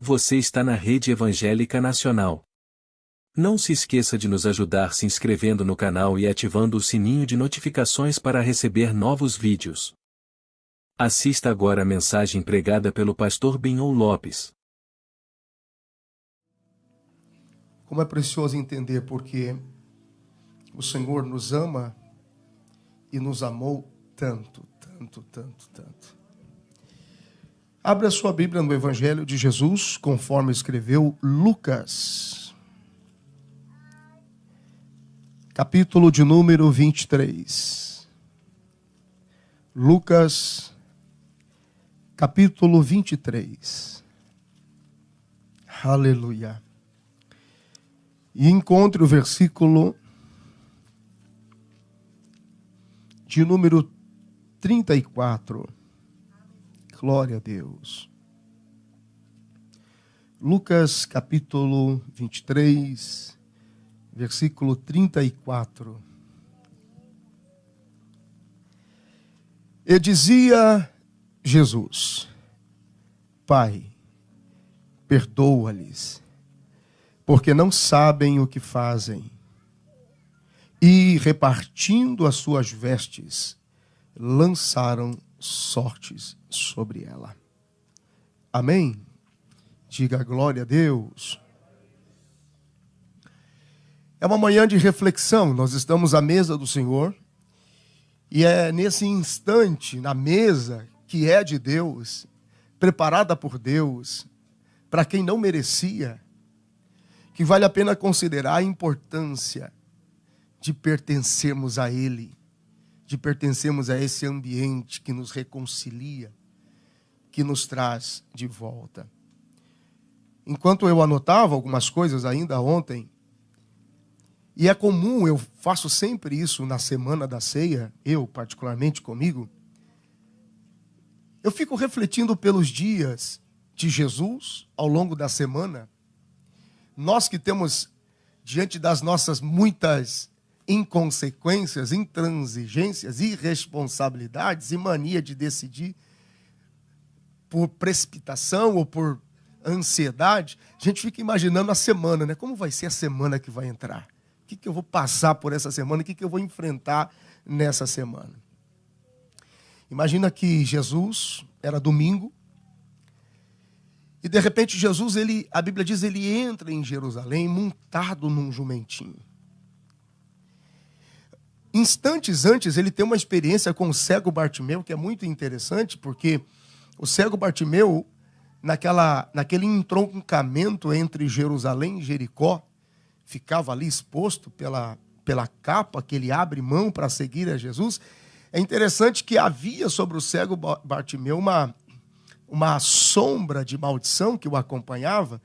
Você está na Rede Evangélica Nacional. Não se esqueça de nos ajudar se inscrevendo no canal e ativando o sininho de notificações para receber novos vídeos. Assista agora a mensagem pregada pelo pastor Benhom Lopes. Como é precioso entender porque o Senhor nos ama e nos amou tanto. Abra a sua Bíblia no Evangelho de Jesus, conforme escreveu Lucas, capítulo de número 23. Lucas, capítulo 23. Aleluia. E encontre o versículo de número 34. Glória a Deus. Lucas capítulo 23, versículo 34. E dizia Jesus: Pai, perdoa-lhes, porque não sabem o que fazem. E, repartindo as suas vestes, lançaram sortes sobre ela. Amém? Diga glória a Deus. É uma manhã de reflexão, nós estamos à mesa do Senhor, e é nesse instante, na mesa que é de Deus, preparada por Deus, para quem não merecia, que vale a pena considerar a importância de pertencermos a Ele, de pertencermos a esse ambiente que nos reconcilia, que nos traz de volta. Enquanto eu anotava algumas coisas ainda ontem, e é comum, eu faço sempre isso na semana da ceia, eu particularmente comigo, eu fico refletindo pelos dias de Jesus ao longo da semana. Nós que temos, diante das nossas muitas inconsequências, intransigências, irresponsabilidades e mania de decidir por precipitação ou por ansiedade, a gente fica imaginando a semana, né? Como vai ser a semana que vai entrar? O que eu vou passar por essa semana? O que eu vou enfrentar nessa semana? Imagina que Jesus, era domingo, e de repente Jesus, a Bíblia diz, ele entra em Jerusalém montado num jumentinho. Instantes antes, ele tem uma experiência com o cego Bartimeu, que é muito interessante, porque o cego Bartimeu, naquele entroncamento entre Jerusalém e Jericó, ficava ali exposto pela capa que ele abre mão para seguir a Jesus. É interessante que havia sobre o cego Bartimeu uma sombra de maldição que o acompanhava.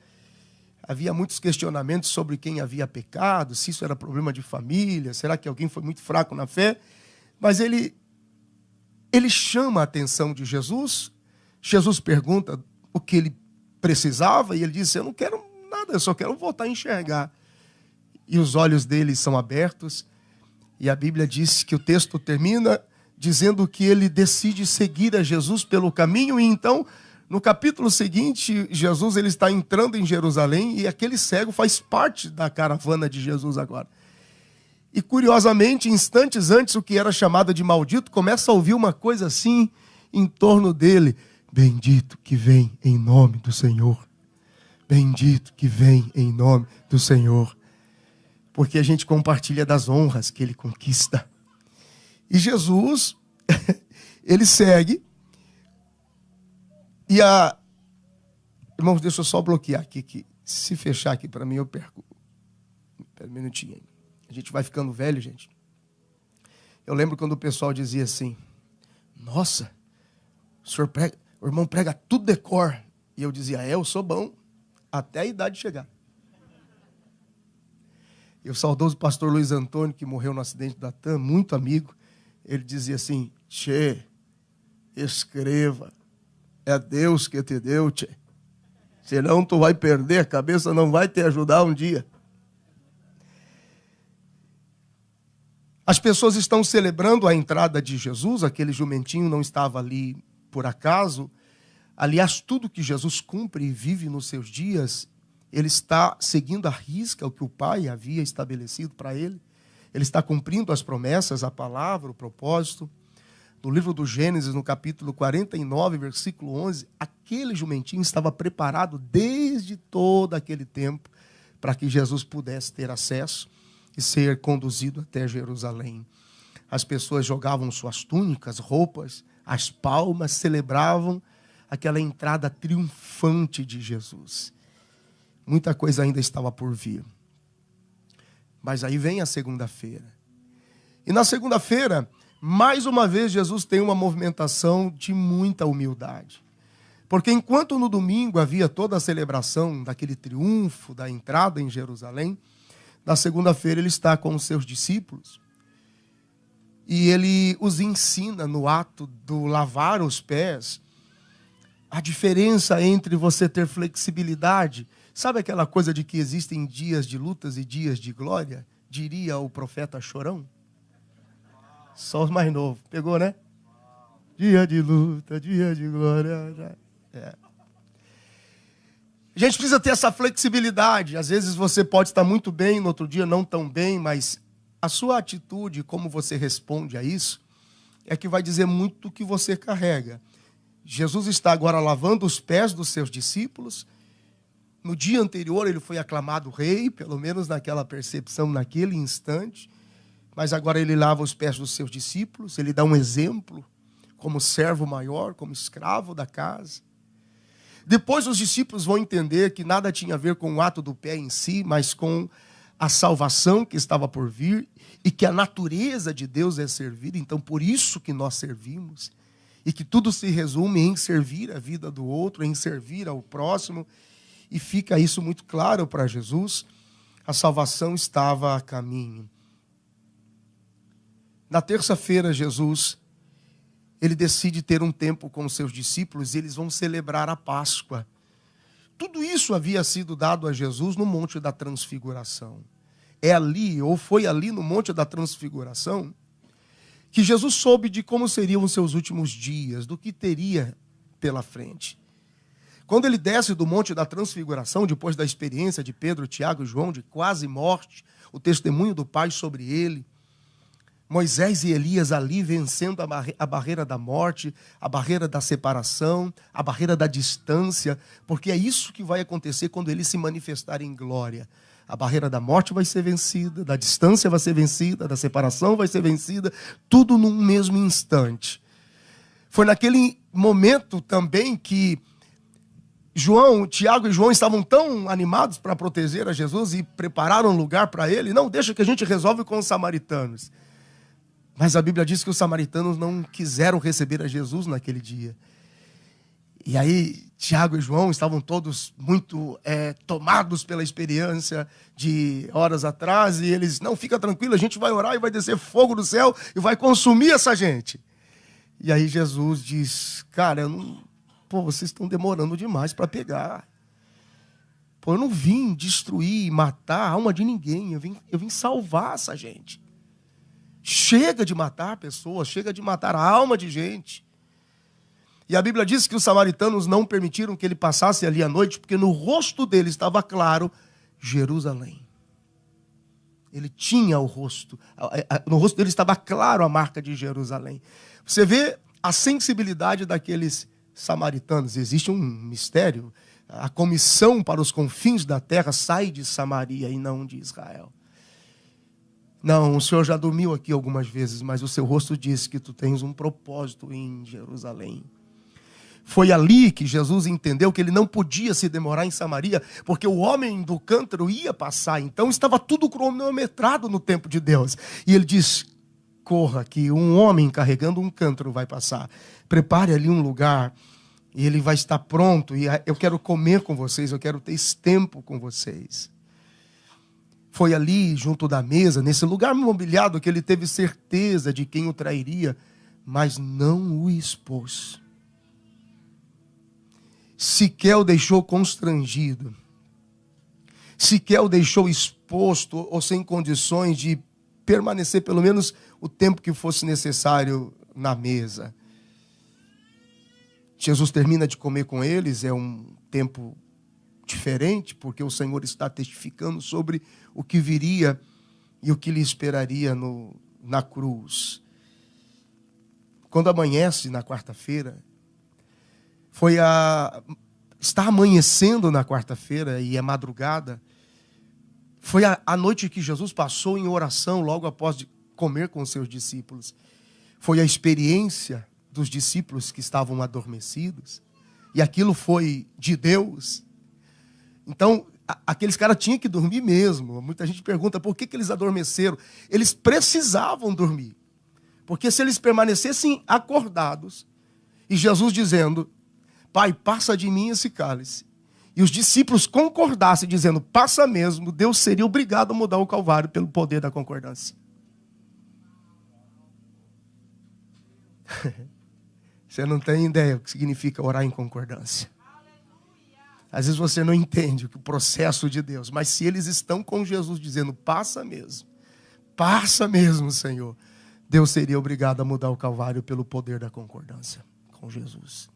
Havia muitos questionamentos sobre quem havia pecado, se isso era problema de família, será que alguém foi muito fraco na fé? Mas ele chama a atenção de Jesus. Jesus pergunta o que ele precisava e ele diz: eu não quero nada, eu só quero voltar a enxergar. E os olhos dele são abertos. E a Bíblia diz que o texto termina dizendo que ele decide seguir a Jesus pelo caminho. E então, no capítulo seguinte, Jesus ele está entrando em Jerusalém e aquele cego faz parte da caravana de Jesus agora. E curiosamente, instantes antes, o que era chamado de maldito começa a ouvir uma coisa assim em torno dele: bendito que vem em nome do Senhor. Bendito que vem em nome do Senhor. Porque a gente compartilha das honras que ele conquista. E Jesus, ele segue. E irmãos, deixa eu só bloquear aqui, que se fechar aqui para mim eu perco. Espera um minutinho aí. A gente vai ficando velho, gente. Eu lembro quando o pessoal dizia assim: nossa, o irmão prega tudo de cor. E eu dizia: eu sou bom até a idade chegar. E o saudoso pastor Luiz Antônio, que morreu no acidente da TAM, muito amigo, ele dizia assim: tchê, escreva, é Deus que te deu, tchê. Senão tu vai perder, a cabeça não vai te ajudar um dia. As pessoas estão celebrando a entrada de Jesus, aquele jumentinho não estava ali por acaso. Aliás, tudo que Jesus cumpre e vive nos seus dias, ele está seguindo à risca o que o Pai havia estabelecido para ele. Ele está cumprindo as promessas, a palavra, o propósito. No livro do Gênesis, no capítulo 49, versículo 11, aquele jumentinho estava preparado desde todo aquele tempo para que Jesus pudesse ter acesso e ser conduzido até Jerusalém. As pessoas jogavam suas túnicas, roupas, as palmas, celebravam aquela entrada triunfante de Jesus. Muita coisa ainda estava por vir. Mas aí vem a segunda-feira. E na segunda-feira, mais uma vez, Jesus tem uma movimentação de muita humildade. Porque enquanto no domingo havia toda a celebração daquele triunfo, da entrada em Jerusalém, na segunda-feira ele está com os seus discípulos e ele os ensina no ato do lavar os pés a diferença entre você ter flexibilidade. Sabe aquela coisa de que existem dias de lutas e dias de glória? Diria o profeta Chorão. Só os mais novos. Pegou, né? Dia de luta, dia de glória. É. A gente precisa ter essa flexibilidade. Às vezes você pode estar muito bem, no outro dia não tão bem, mas a sua atitude, como você responde a isso, é que vai dizer muito do que você carrega. Jesus está agora lavando os pés dos seus discípulos. No dia anterior ele foi aclamado rei, pelo menos naquela percepção, naquele instante. Mas agora ele lava os pés dos seus discípulos, ele dá um exemplo como servo maior, como escravo da casa. Depois os discípulos vão entender que nada tinha a ver com o ato do pé em si, mas com a salvação que estava por vir e que a natureza de Deus é servir. Então, por isso que nós servimos e que tudo se resume em servir a vida do outro, em servir ao próximo. E fica isso muito claro para Jesus. A salvação estava a caminho. Na terça-feira, Jesus, ele decide ter um tempo com os seus discípulos e eles vão celebrar a Páscoa. Tudo isso havia sido dado a Jesus no Monte da Transfiguração. É ali, ou foi ali no Monte da Transfiguração, que Jesus soube de como seriam os seus últimos dias, do que teria pela frente. Quando ele desce do Monte da Transfiguração, depois da experiência de Pedro, Tiago e João, de quase morte, o testemunho do Pai sobre ele, Moisés e Elias ali vencendo a barreira da morte, a barreira da separação, a barreira da distância, porque é isso que vai acontecer quando eles se manifestarem em glória. A barreira da morte vai ser vencida, da distância vai ser vencida, da separação vai ser vencida, tudo num mesmo instante. Foi naquele momento também que Tiago e João estavam tão animados para proteger a Jesus e prepararam um lugar para ele. Não, deixa que a gente resolve com os samaritanos. Mas a Bíblia diz que os samaritanos não quiseram receber a Jesus naquele dia. E aí, Tiago e João estavam todos muito tomados pela experiência de horas atrás. E eles, não, fica tranquilo, a gente vai orar e vai descer fogo do céu e vai consumir essa gente. E aí Jesus diz, cara, vocês estão demorando demais para pegar. Eu não vim destruir, matar a alma de ninguém. Eu vim salvar essa gente. Chega de matar pessoas, chega de matar a alma de gente. E a Bíblia diz que os samaritanos não permitiram que ele passasse ali à noite, porque no rosto dele estava claro Jerusalém. Ele tinha o rosto, no rosto dele estava claro a marca de Jerusalém. Você vê a sensibilidade daqueles samaritanos. Existe um mistério. A comissão para os confins da terra sai de Samaria e não de Israel. Não, o Senhor já dormiu aqui algumas vezes, mas o seu rosto diz que tu tens um propósito em Jerusalém. Foi ali que Jesus entendeu que ele não podia se demorar em Samaria, porque o homem do cântaro ia passar. Então estava tudo cronometrado no tempo de Deus. E ele diz, corra que um homem carregando um cântaro vai passar. Prepare ali um lugar e ele vai estar pronto. E eu quero comer com vocês, eu quero ter esse tempo com vocês. Foi ali, junto da mesa, nesse lugar mobiliado, que ele teve certeza de quem o trairia, mas não o expôs. Sequer o deixou constrangido. Sequer o deixou exposto ou sem condições de permanecer pelo menos o tempo que fosse necessário na mesa. Jesus termina de comer com eles, é um tempo diferente, porque o Senhor está testificando sobre o que viria e o que lhe esperaria na cruz. Quando amanhece na quarta-feira, está amanhecendo na quarta-feira e é madrugada, foi a noite que Jesus passou em oração logo após de comer com os seus discípulos. Foi a experiência dos discípulos que estavam adormecidos, e aquilo foi de Deus. Então, aqueles caras tinham que dormir mesmo. Muita gente pergunta por que eles adormeceram. Eles precisavam dormir, porque se eles permanecessem acordados, e Jesus dizendo: Pai, passa de mim esse cálice, e os discípulos concordassem dizendo: passa mesmo, Deus seria obrigado a mudar o Calvário pelo poder da concordância. Você não tem ideia o que significa orar em concordância. Às vezes você não entende o processo de Deus, mas se eles estão com Jesus dizendo: passa mesmo, Senhor, Deus seria obrigado a mudar o Calvário pelo poder da concordância com Jesus.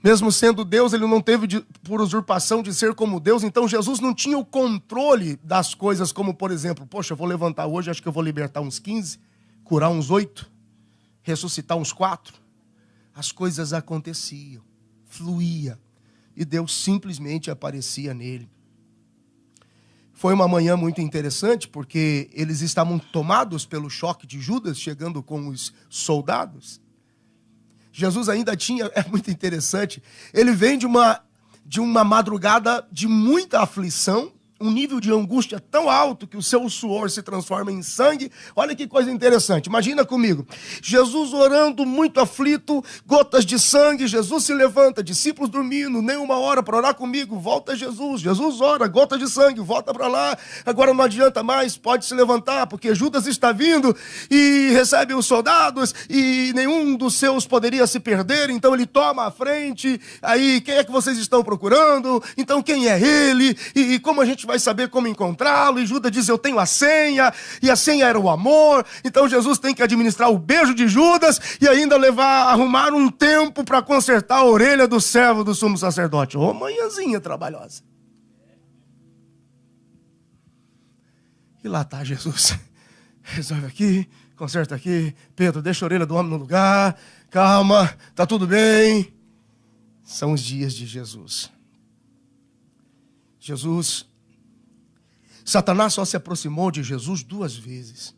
Mesmo sendo Deus, ele não teve por usurpação de ser como Deus, então Jesus não tinha o controle das coisas, como por exemplo, poxa, eu vou levantar hoje, acho que eu vou libertar uns 15, curar uns 8, ressuscitar uns 4. As coisas aconteciam, fluía, e Deus simplesmente aparecia nele. Foi uma manhã muito interessante, porque eles estavam tomados pelo choque de Judas, chegando com os soldados. Jesus ainda tinha, é muito interessante, ele vem de uma madrugada de muita aflição, um nível de angústia tão alto que o seu suor se transforma em sangue. Olha que coisa interessante, imagina comigo, Jesus orando muito aflito, gotas de sangue, Jesus se levanta, discípulos dormindo, nem uma hora para orar comigo, volta Jesus ora, gota de sangue, volta para lá, agora não adianta mais, pode se levantar, porque Judas está vindo e recebe os soldados e nenhum dos seus poderia se perder, então ele toma a frente, aí quem é que vocês estão procurando? Então quem é ele? E como a gente vai saber como encontrá-lo? E Judas diz: eu tenho a senha, e a senha era o amor. Então Jesus tem que administrar o beijo de Judas e ainda arrumar um tempo para consertar a orelha do servo do sumo sacerdote. Ô, manhãzinha trabalhosa. E lá está Jesus. Resolve aqui, conserta aqui. Pedro, deixa a orelha do homem no lugar. Calma, tá tudo bem. São os dias de Jesus. Satanás só se aproximou de Jesus 2 vezes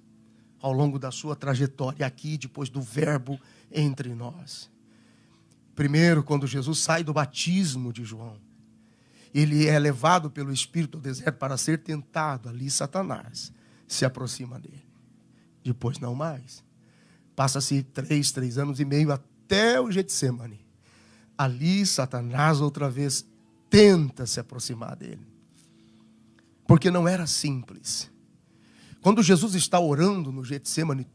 ao longo da sua trajetória aqui, depois do verbo entre nós. Primeiro, quando Jesus sai do batismo de João, ele é levado pelo Espírito ao deserto para ser tentado. Ali Satanás se aproxima dele. Depois não mais. Passa-se 3 anos e meio até o Getsemane. Ali Satanás outra vez tenta se aproximar dele. Porque não era simples. Quando Jesus está orando no Getsemane,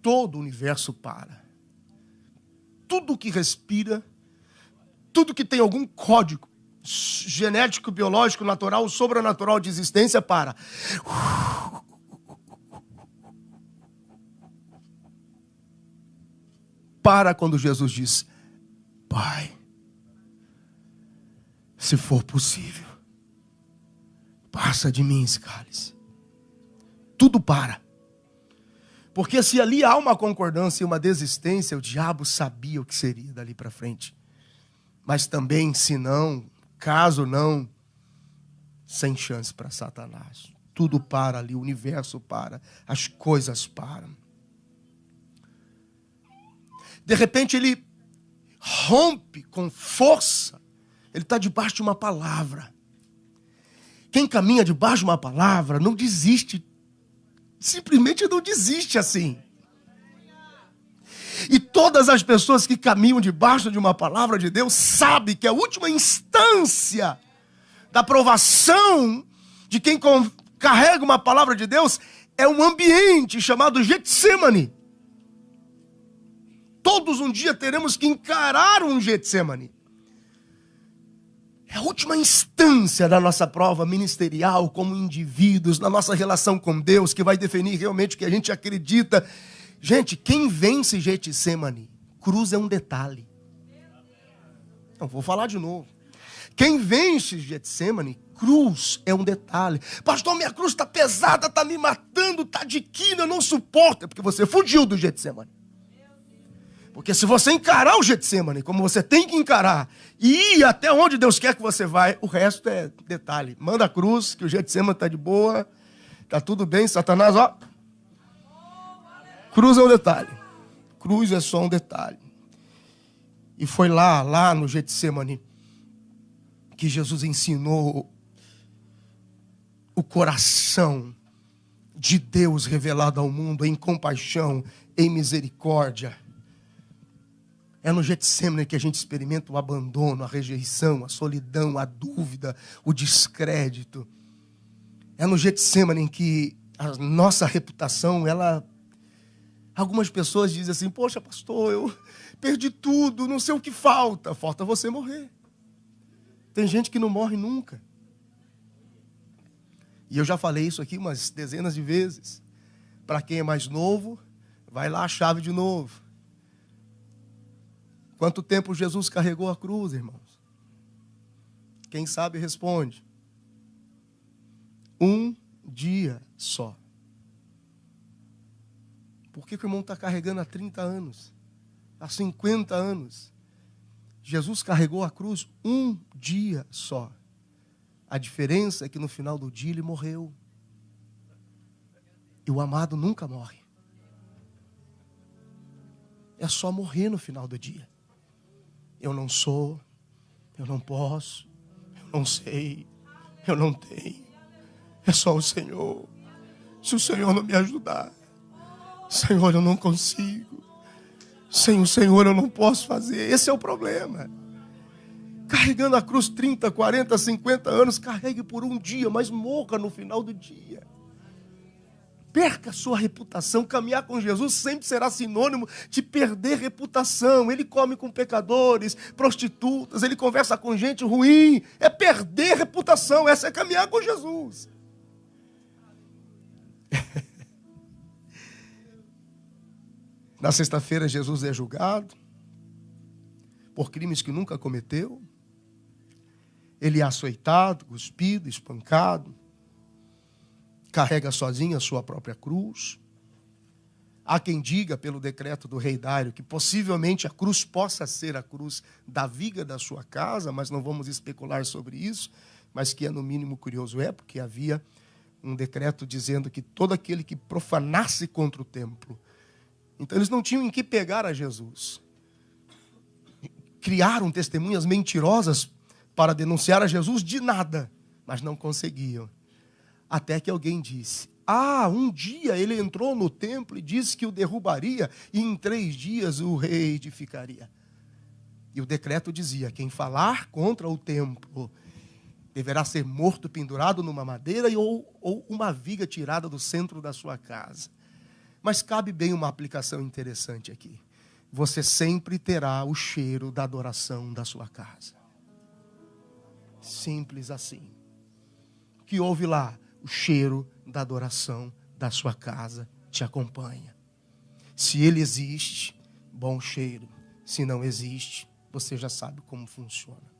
todo o universo para. Tudo que respira, tudo que tem algum código genético, biológico, natural, sobrenatural de existência, para. Para quando Jesus diz: Pai, se for possível, passa de mim esse cálice. Tudo para. Porque se ali há uma concordância e uma desistência, o diabo sabia o que seria dali para frente. Mas também, se não, caso não, sem chance para Satanás. Tudo para ali, o universo para, as coisas param. De repente ele rompe com força. Ele está debaixo de uma palavra. Quem caminha debaixo de uma palavra não desiste. Simplesmente não desiste assim. E todas as pessoas que caminham debaixo de uma palavra de Deus sabem que a última instância da provação de quem carrega uma palavra de Deus é um ambiente chamado Getsemane. Todos um dia teremos que encarar um Getsemane. É a última instância da nossa prova ministerial como indivíduos, na nossa relação com Deus, que vai definir realmente o que a gente acredita. Gente, quem vence Getsemane? Cruz é um detalhe. Não, vou falar de novo. Quem vence Getsêmani, cruz é um detalhe. Pastor, minha cruz está pesada, está me matando, está de quina, eu não suporto. É porque você fugiu do Getsêmani. Porque se você encarar o Getsêmani, como você tem que encarar, e ir até onde Deus quer que você vai, o resto é detalhe. Manda a cruz, que o Getsêmani está de boa, está tudo bem, Satanás, ó. Cruz é um detalhe. Cruz é só um detalhe. E foi lá no Getsêmani, que Jesus ensinou o coração de Deus revelado ao mundo em compaixão, em misericórdia. É no Getsêmani que a gente experimenta o abandono, a rejeição, a solidão, a dúvida, o descrédito. É no Getsêmani em que a nossa reputação, algumas pessoas dizem assim, poxa, pastor, eu perdi tudo, não sei o que falta. Falta você morrer. Tem gente que não morre nunca. E eu já falei isso aqui umas dezenas de vezes. Para quem é mais novo, vai lá a chave de novo. Quanto tempo Jesus carregou a cruz, irmãos? Quem sabe responde. 1 dia só. Por que o irmão está carregando há 30 anos? Há 50 anos? Jesus carregou a cruz 1 dia só. A diferença é que no final do dia ele morreu. E o amado nunca morre. É só morrer no final do dia. Eu não sou, eu não posso, eu não sei, eu não tenho. É só o Senhor. Se o Senhor não me ajudar, Senhor, eu não consigo. Sem o Senhor eu não posso fazer. Esse é o problema. Carregando a cruz 30, 40, 50 anos, carregue por 1 dia, mas morra no final do dia. Perca a sua reputação. Caminhar com Jesus sempre será sinônimo de perder reputação. Ele come com pecadores, prostitutas, ele conversa com gente ruim. É perder reputação. Essa é caminhar com Jesus. Na sexta-feira, Jesus é julgado por crimes que nunca cometeu. Ele é açoitado, cuspido, espancado. Carrega sozinho a sua própria cruz. Há quem diga, pelo decreto do rei Dário, que possivelmente a cruz possa ser a cruz da viga da sua casa, mas não vamos especular sobre isso, mas que é no mínimo curioso porque havia um decreto dizendo que todo aquele que profanasse contra o templo. Então eles não tinham em que pegar a Jesus. Criaram testemunhas mentirosas para denunciar a Jesus de nada, mas não conseguiam. Até que alguém disse, um dia ele entrou no templo e disse que o derrubaria e em 3 dias o reedificaria. E o decreto dizia, quem falar contra o templo deverá ser morto pendurado numa madeira ou uma viga tirada do centro da sua casa. Mas cabe bem uma aplicação interessante aqui. Você sempre terá o cheiro da adoração da sua casa. Simples assim. O que houve lá? O cheiro da adoração da sua casa te acompanha. Se ele existe, bom cheiro. Se não existe, você já sabe como funciona.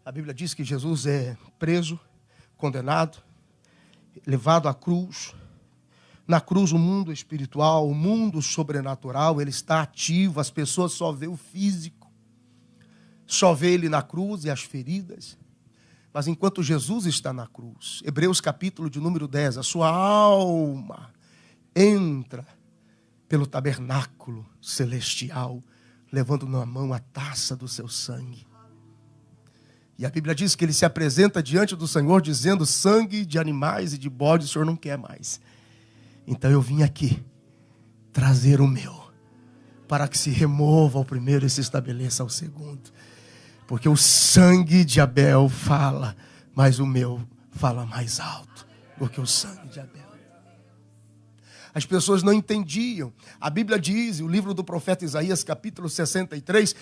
A Bíblia diz que Jesus é preso, condenado, levado à cruz. Na cruz, o mundo espiritual, o mundo sobrenatural, ele está ativo. As pessoas só vê o físico. Só vê ele na cruz e as feridas. Mas enquanto Jesus está na cruz, Hebreus capítulo de número 10, a sua alma entra pelo tabernáculo celestial, levando na mão a taça do seu sangue. E a Bíblia diz que ele se apresenta diante do Senhor dizendo, sangue de animais e de bode o Senhor não quer mais. Então eu vim aqui trazer o meu, para que se remova o primeiro e se estabeleça o segundo. Porque o sangue de Abel fala, mas o meu fala mais alto do que o sangue de Abel. As pessoas não entendiam. A Bíblia diz, o livro do profeta Isaías, capítulo 63,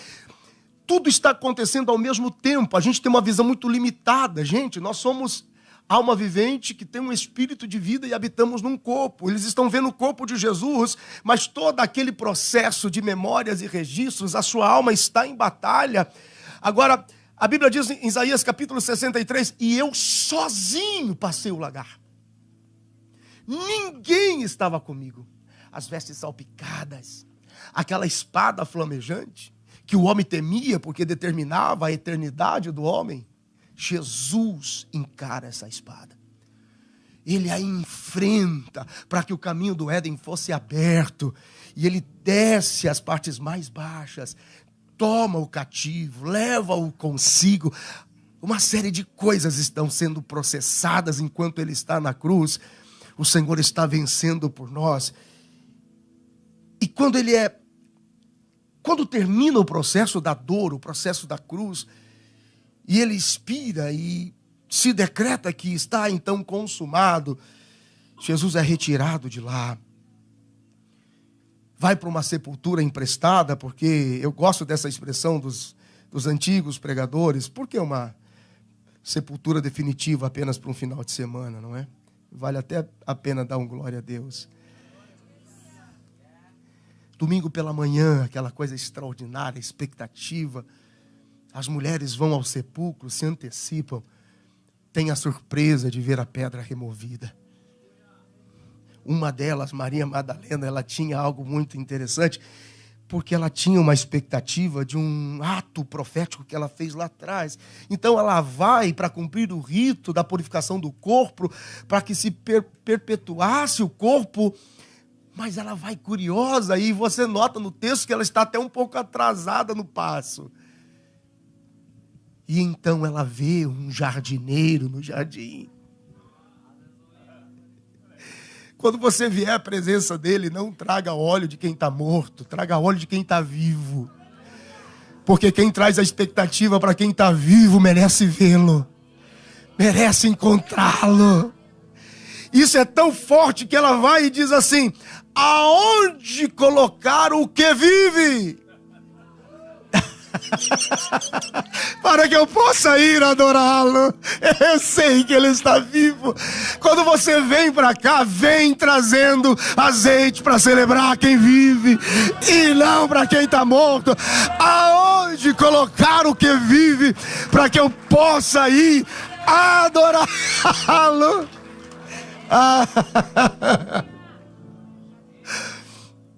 tudo está acontecendo ao mesmo tempo. A gente tem uma visão muito limitada, gente. Nós somos alma vivente que tem um espírito de vida e habitamos num corpo. Eles estão vendo o corpo de Jesus, mas todo aquele processo de memórias e registros, a sua alma está em batalha. Agora, a Bíblia diz em Isaías capítulo 63, e eu sozinho passei o lagar. Ninguém estava comigo. As vestes salpicadas, aquela espada flamejante, que o homem temia porque determinava a eternidade do homem. Jesus encara essa espada. Ele a enfrenta para que o caminho do Éden fosse aberto. E ele desce às partes mais baixas, toma o cativo, leva-o consigo. Uma série de coisas estão sendo processadas enquanto ele está na cruz. O Senhor está vencendo por nós. E quando termina o processo da dor, o processo da cruz, e ele expira e se decreta que está então consumado, Jesus é retirado de lá. Vai para uma sepultura emprestada, porque eu gosto dessa expressão dos antigos pregadores, porque uma sepultura definitiva apenas para um final de semana, não é? Vale até a pena dar um glória a Deus. Domingo pela manhã, aquela coisa extraordinária, expectativa. As mulheres vão ao sepulcro, se antecipam. Tem a surpresa de ver a pedra removida. Uma delas, Maria Madalena, ela tinha algo muito interessante, porque ela tinha uma expectativa de um ato profético que ela fez lá atrás. Então ela vai para cumprir o rito da purificação do corpo, para que se perpetuasse o corpo. Mas ela vai curiosa e você nota no texto que ela está até um pouco atrasada no passo. E então ela vê um jardineiro no jardim. Quando você vier à presença dele, não traga óleo de quem está morto, traga óleo de quem está vivo. Porque quem traz a expectativa para quem está vivo merece vê-lo, merece encontrá-lo. Isso é tão forte que ela vai e diz assim: aonde colocar o que vive? Para que eu possa ir adorá-lo. Eu sei que ele está vivo. Quando você vem para cá, vem trazendo azeite para celebrar quem vive e não para quem está morto. Aonde colocar o que vive para que eu possa ir adorá-lo?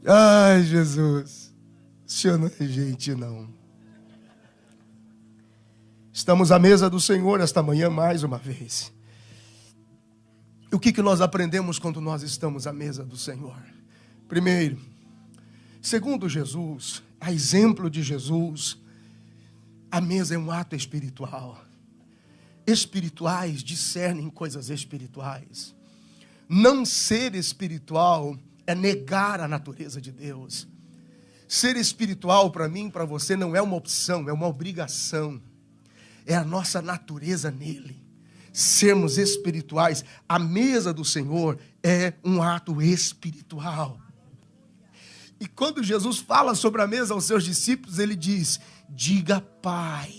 Ai, Jesus, o Senhor não é gente, não. Estamos à mesa do Senhor esta manhã mais uma vez. E o que nós aprendemos quando nós estamos à mesa do Senhor? Primeiro, segundo Jesus, a exemplo de Jesus, a mesa é um ato espiritual. Espirituais discernem coisas espirituais. Não ser espiritual é negar a natureza de Deus. Ser espiritual para mim, para você, não é uma opção, é uma obrigação. É a nossa natureza nele. Sermos espirituais. A mesa do Senhor é um ato espiritual. E quando Jesus fala sobre a mesa aos seus discípulos, ele diz: diga Pai.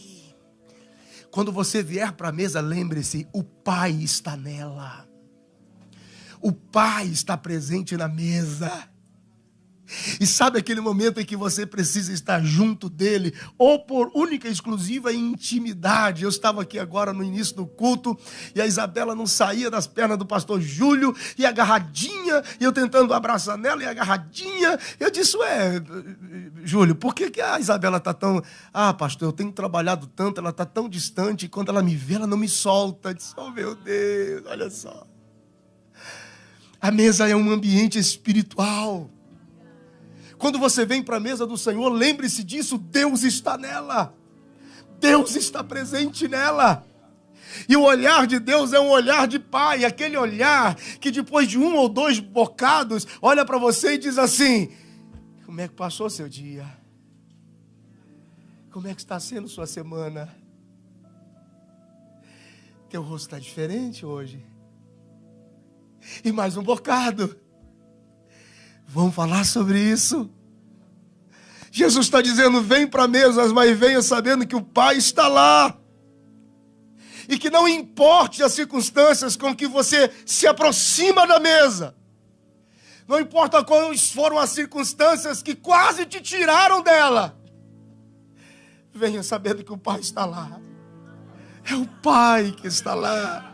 Quando você vier para a mesa, lembre-se, o Pai está nela. O Pai está presente na mesa. E sabe aquele momento em que você precisa estar junto dele, ou por única e exclusiva intimidade? Eu estava aqui agora no início do culto, e a Isabela não saía das pernas do pastor Júlio, e agarradinha, e eu tentando abraçar nela, e agarradinha. Eu disse: ué, Júlio, por que a Isabela está tão... Ah, pastor, eu tenho trabalhado tanto, ela está tão distante, e quando ela me vê, ela não me solta. Eu disse: oh meu Deus, olha só. A mesa é um ambiente espiritual. Quando você vem para a mesa do Senhor, lembre-se disso, Deus está nela. Deus está presente nela. E o olhar de Deus é um olhar de pai, aquele olhar que depois de 1 ou 2 bocados, olha para você e diz assim: como é que passou seu dia? Como é que está sendo sua semana? Teu rosto está diferente hoje. E mais um bocado. Vamos falar sobre isso. Jesus está dizendo: vem para a mesa, mas venha sabendo que o Pai está lá. E que não importe as circunstâncias com que você se aproxima da mesa. Não importa quais foram as circunstâncias que quase te tiraram dela. Venha sabendo que o Pai está lá. É o Pai que está lá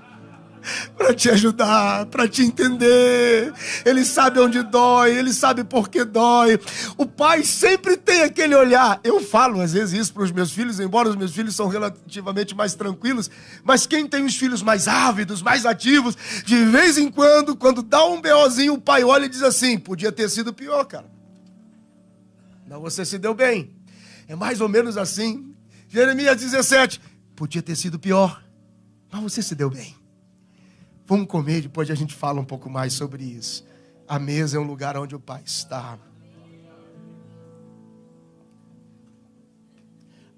para te ajudar, para te entender. Ele sabe onde dói, Ele sabe por que dói. O Pai sempre tem aquele olhar. Eu falo às vezes isso para os meus filhos, embora os meus filhos são relativamente mais tranquilos, mas quem tem os filhos mais ávidos, mais ativos, de vez em quando dá um BOzinho, o pai olha e diz assim: podia ter sido pior, cara. Não, você se deu bem. É mais ou menos assim. Jeremias 17, podia ter sido pior, mas você se deu bem. Vamos comer, depois a gente fala um pouco mais sobre isso. A mesa é um lugar onde o Pai está.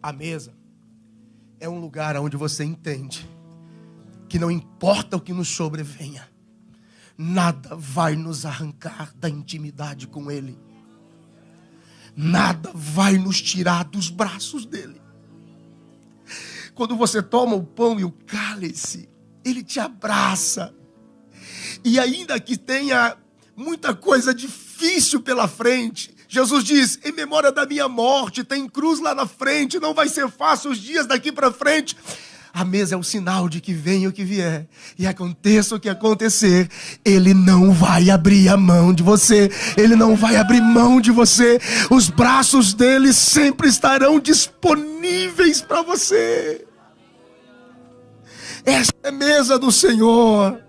A mesa é um lugar onde você entende que não importa o que nos sobrevenha, nada vai nos arrancar da intimidade com Ele. Nada vai nos tirar dos braços dEle. Quando você toma o pão e o cálice, Ele te abraça. E ainda que tenha muita coisa difícil pela frente, Jesus diz: em memória da minha morte, tem cruz lá na frente, não vai ser fácil os dias daqui para frente. A mesa é o sinal de que venha o que vier, e aconteça o que acontecer, Ele não vai abrir a mão de você, Ele não vai abrir mão de você. Os braços dEle sempre estarão disponíveis para você. Essa é a mesa do Senhor.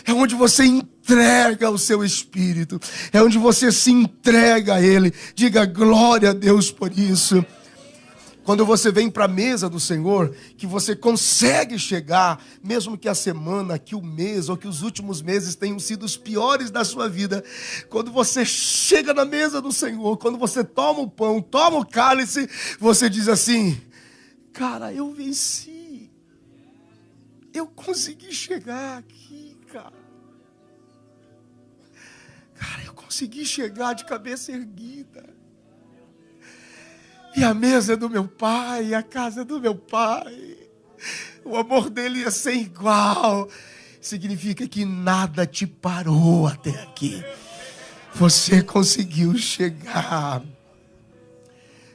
É onde você entrega o seu espírito. É onde você se entrega a Ele. Diga glória a Deus por isso. Quando você vem para a mesa do Senhor, que você consegue chegar, mesmo que a semana, que o mês ou que os últimos meses tenham sido os piores da sua vida, quando você chega na mesa do Senhor, quando você toma o pão, toma o cálice, você diz assim: cara, eu venci. Eu consegui chegar aqui, cara. Cara, eu consegui chegar de cabeça erguida. E a mesa é do meu Pai, a casa é do meu Pai. O amor dele é sem igual. Significa que nada te parou até aqui. Você conseguiu chegar.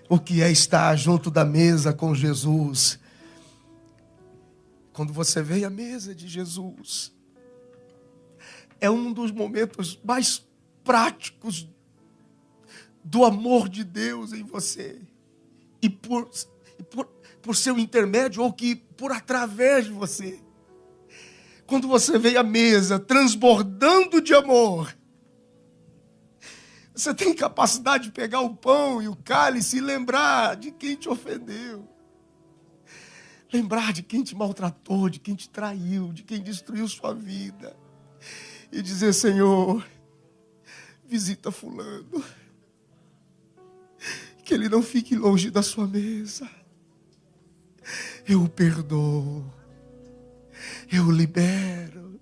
O que é estar junto da mesa com Jesus? Quando você vem à mesa de Jesus, é um dos momentos mais práticos do amor de Deus em você. E por seu intermédio, ou que por através de você. Quando você vem à mesa transbordando de amor, você tem capacidade de pegar o pão e o cálice e lembrar de quem te ofendeu. Lembrar de quem te maltratou, de quem te traiu, de quem destruiu sua vida. E dizer: Senhor, visita fulano. Que ele não fique longe da sua mesa. Eu o perdoo. Eu o libero.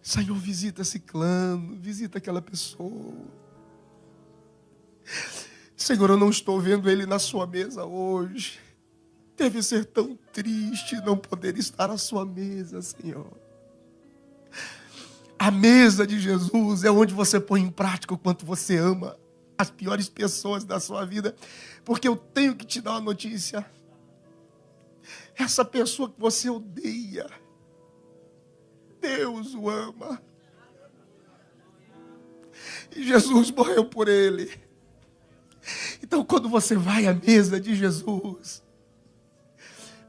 Senhor, visita ciclano, visita aquela pessoa. Senhor, eu não estou vendo ele na sua mesa hoje. Deve ser tão triste não poder estar à sua mesa, Senhor. A mesa de Jesus é onde você põe em prática o quanto você ama as piores pessoas da sua vida. Porque eu tenho que te dar uma notícia. Essa pessoa que você odeia, Deus o ama. E Jesus morreu por ele. Então, quando você vai à mesa de Jesus,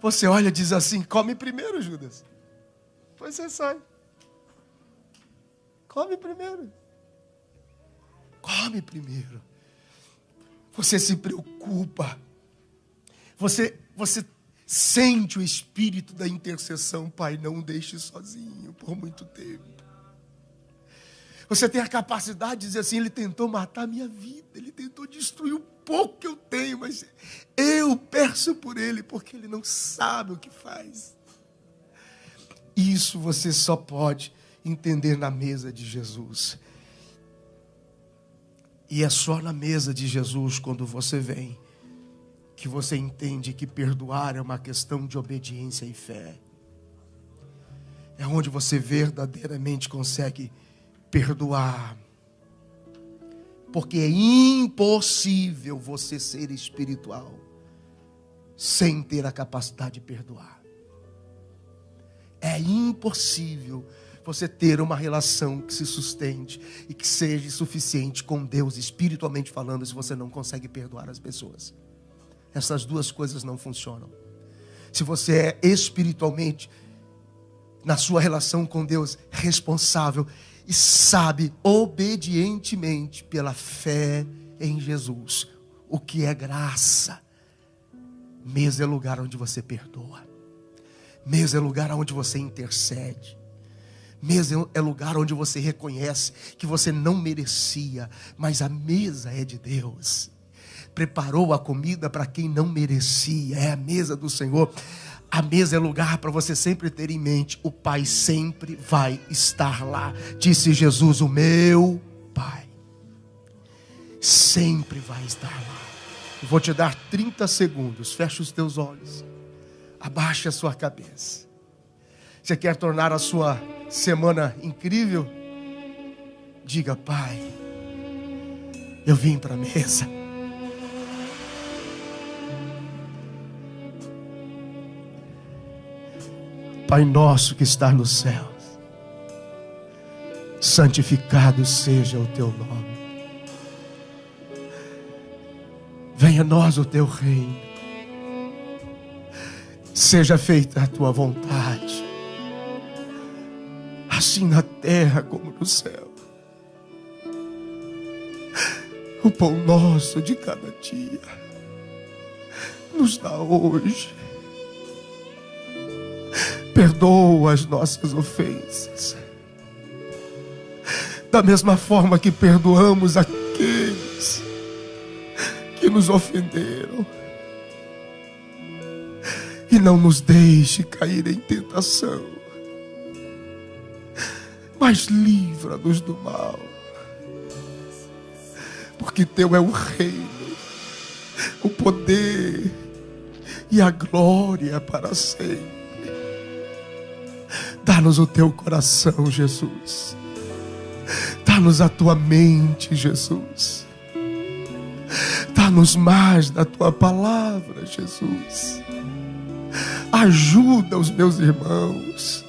você olha e diz assim: come primeiro, Judas. Depois você sai. Come primeiro. Come primeiro. Você se preocupa. Você sente o espírito da intercessão. Pai, não deixe sozinho por muito tempo. Você tem a capacidade de dizer assim: ele tentou matar a minha vida. Ele tentou destruir o pouco que eu tenho. Mas eu peço por ele, porque ele não sabe o que faz. Isso você só pode entender na mesa de Jesus. E é só na mesa de Jesus, quando você vem, que você entende que perdoar é uma questão de obediência e fé. É onde você verdadeiramente consegue perdoar. Porque é impossível você ser espiritual sem ter a capacidade de perdoar. É impossível você ter uma relação que se sustente e que seja suficiente com Deus, espiritualmente falando, se você não consegue perdoar as pessoas. Essas duas coisas não funcionam. Se você é espiritualmente, na sua relação com Deus, responsável e sabe obedientemente pela fé em Jesus o que é graça, mesa é lugar onde você perdoa, mesa é lugar onde você intercede, mesa é lugar onde você reconhece que você não merecia, mas a mesa é de Deus. Preparou a comida para quem não merecia, é a mesa do Senhor. A mesa é lugar para você sempre ter em mente: o Pai sempre vai estar lá. Disse Jesus: o meu Pai sempre vai estar lá. Eu vou te dar 30 segundos. Feche os teus olhos, abaixe a sua cabeça. Você quer tornar a sua semana incrível? Diga: Pai, eu vim para a mesa. Pai nosso que está nos céus, santificado seja o teu nome. Venha a nós o teu reino. Seja feita a tua vontade, assim na terra como no céu. O pão nosso de cada dia nos dá hoje. Perdoa as nossas ofensas, da mesma forma que perdoamos aqueles que nos ofenderam. E não nos deixe cair em tentação, mas livra-nos do mal. Porque teu é o reino, o poder e a glória para sempre. Dá-nos o teu coração, Jesus. Dá-nos a tua mente, Jesus. Dá-nos mais da tua palavra, Jesus. Ajuda os meus irmãos.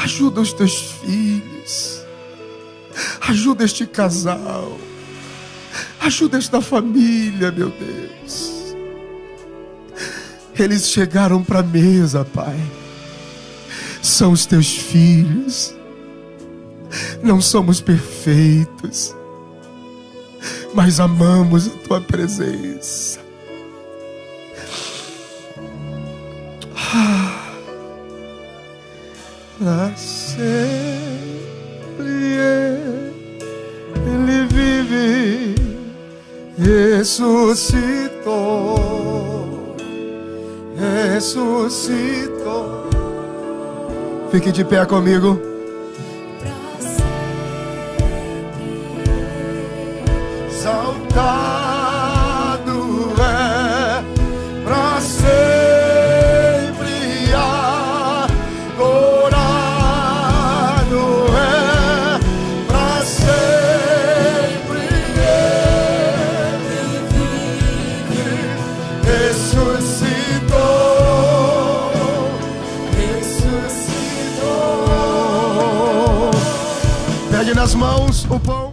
Ajuda os teus filhos. Ajuda este casal. Ajuda esta família, meu Deus. Eles chegaram para a mesa, Pai. São os teus filhos. Não somos perfeitos, mas amamos a tua presença. Para sempre Ele vive, ressuscitou, ressuscitou. Fique de pé comigo. Exaltado é pra sempre, adorado é pra sempre. Ele vive, ressuscitou, ressuscitou. Pegue nas mãos o pão.